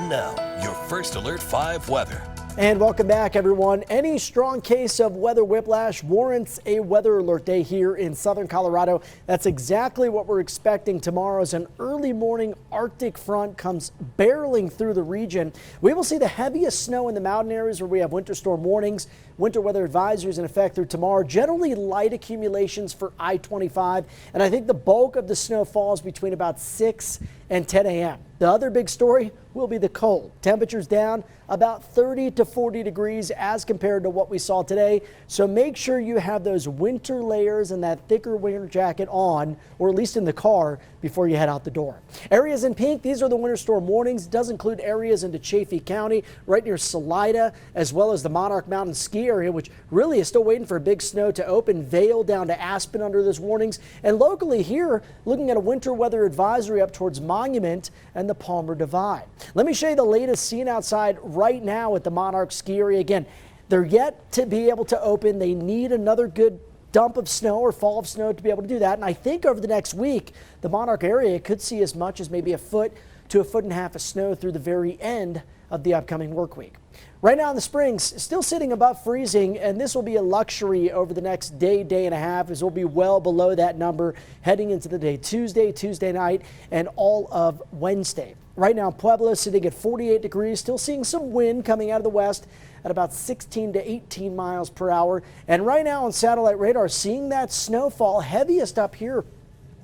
And now, your First Alert 5 weather. And welcome back, everyone. Any strong case of weather whiplash warrants a weather alert day here in southern Colorado. That's exactly what we're expecting tomorrow as an early morning Arctic front comes barreling through the region. We will see the heaviest snow in the mountain areas where we have winter storm warnings. Winter weather advisories in effect through tomorrow. Generally light accumulations for I-25. And I think the bulk of the snow falls between about 6 and 10 a.m. The other big story will be the cold. Temperatures down about 30 to 40 degrees as compared to what we saw today. So make sure you have those winter layers and that thicker winter jacket on, or at least in the car, before you head out the door. Areas in pink, these are the winter storm warnings. It does include areas into Chaffee County, right near Salida, as well as the Monarch Mountain ski area, which really is still waiting for big snow to open. Vail down to Aspen under those warnings. And locally here, looking at a winter weather advisory up towards Monument and the Palmer Divide. Let me show you the latest scene outside right now at the Monarch ski area. Again, they're yet to be able to open. They need another good dump of snow or fall of snow to be able to do that. And I think over the next week, the Monarch area could see as much as maybe a foot to a foot and a half of snow through the very end of the upcoming work week. Right now in the Springs, still sitting above freezing, and this will be a luxury over the next day and a half, as we'll be well below that number heading into the day Tuesday night, and all of Wednesday. Right now, Pueblo sitting at 48 degrees, still seeing some wind coming out of the west at about 16 to 18 miles per hour. And right now on satellite radar, seeing that snowfall heaviest up here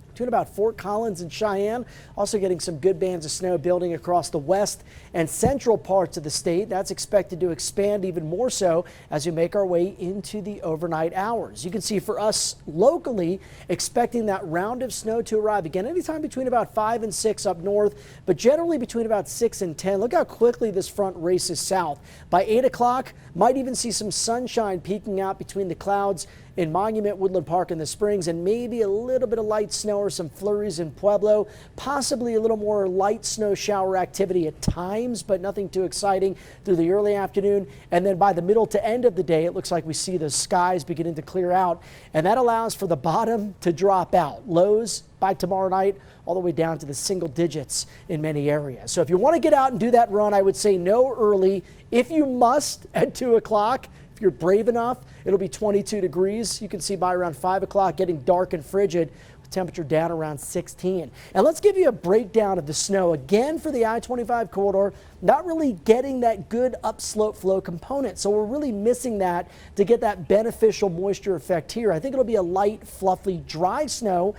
between about Fort Collins and Cheyenne. Also getting some good bands of snow building across the west and central parts of the state. That's expected to expand even more so as we make our way into the overnight hours. You can see for us locally, expecting that round of snow to arrive again anytime between about 5 and 6 up north, but generally between about 6 and 10. Look how quickly this front races south. By 8 o'clock, might even see some sunshine peeking out between the clouds in Monument, Woodland Park, and the Springs, and maybe a little bit of light snow or some flurries in Pueblo, possibly a little more light snow shower activity at times, but nothing too exciting through the early afternoon. And then by the middle to end of the day, it looks like we see the skies beginning to clear out, and that allows for the bottom to drop out. Lows by tomorrow night all the way down to the single digits in many areas. So if you want to get out and do that run, I would say no early. If you must at 2 o'clock, if you're brave enough, it'll be 22 degrees. You can see by around 5 o'clock getting dark and frigid with temperature down around 16. And let's give you a breakdown of the snow again for the I-25 corridor. Not really getting that good upslope flow component. So we're really missing that to get that beneficial moisture effect here. I think it'll be a light, fluffy, dry snow.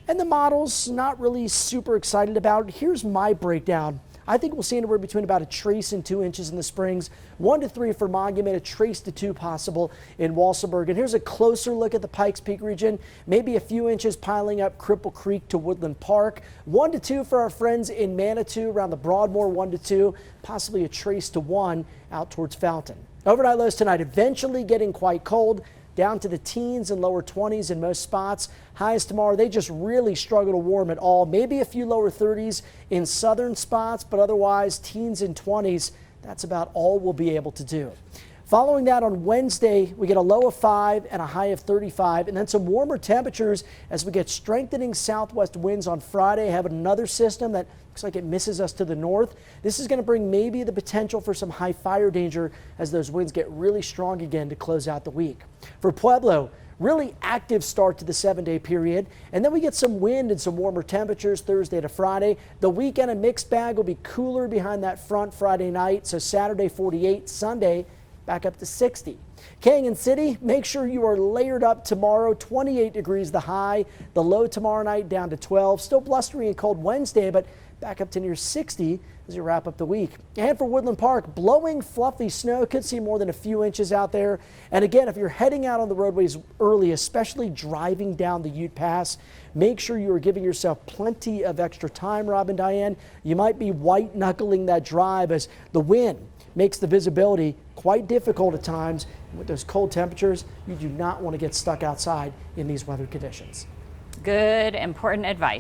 And the model's not really super excited about it. Here's my breakdown. I think we'll see anywhere between about a trace and 2 inches in the Springs, 1 to 3 for Monument, a trace to 2 possible in Walsenburg. And here's a closer look at the Pikes Peak region. Maybe a few inches piling up Cripple Creek to Woodland Park. 1 to 2 for our friends in Manitou around the Broadmoor, 1 to 2, possibly a trace to 1 out towards Fountain. Overnight lows tonight eventually getting quite cold, down to the teens and lower 20s in most spots. Highs tomorrow, they just really struggle to warm at all. Maybe a few lower 30s in southern spots, but otherwise teens and 20s. That's about all we'll be able to do. Following that on Wednesday, we get a low of 5 and a high of 35, and then some warmer temperatures as we get strengthening southwest winds on Friday. Have another system that looks like it misses us to the north. This is going to bring maybe the potential for some high fire danger as those winds get really strong again to close out the week. For Pueblo, really active start to the 7-day period, and then we get some wind and some warmer temperatures Thursday to Friday. The weekend, a mixed bag, will be cooler behind that front Friday night, so Saturday 48, Sunday back up to 60. Canyon City, make sure you are layered up tomorrow. 28 degrees the high, the low tomorrow night down to 12. Still blustery and cold Wednesday, but back up to near 60 as you wrap up the week. And for Woodland Park, blowing fluffy snow. Could see more than a few inches out there. And again, if you're heading out on the roadways early, especially driving down the Ute Pass, make sure you are giving yourself plenty of extra time, Rob and Diane. You might be white knuckling that drive as the wind makes the visibility quite difficult at times. With those cold temperatures, you do not want to get stuck outside in these weather conditions. Good, important advice.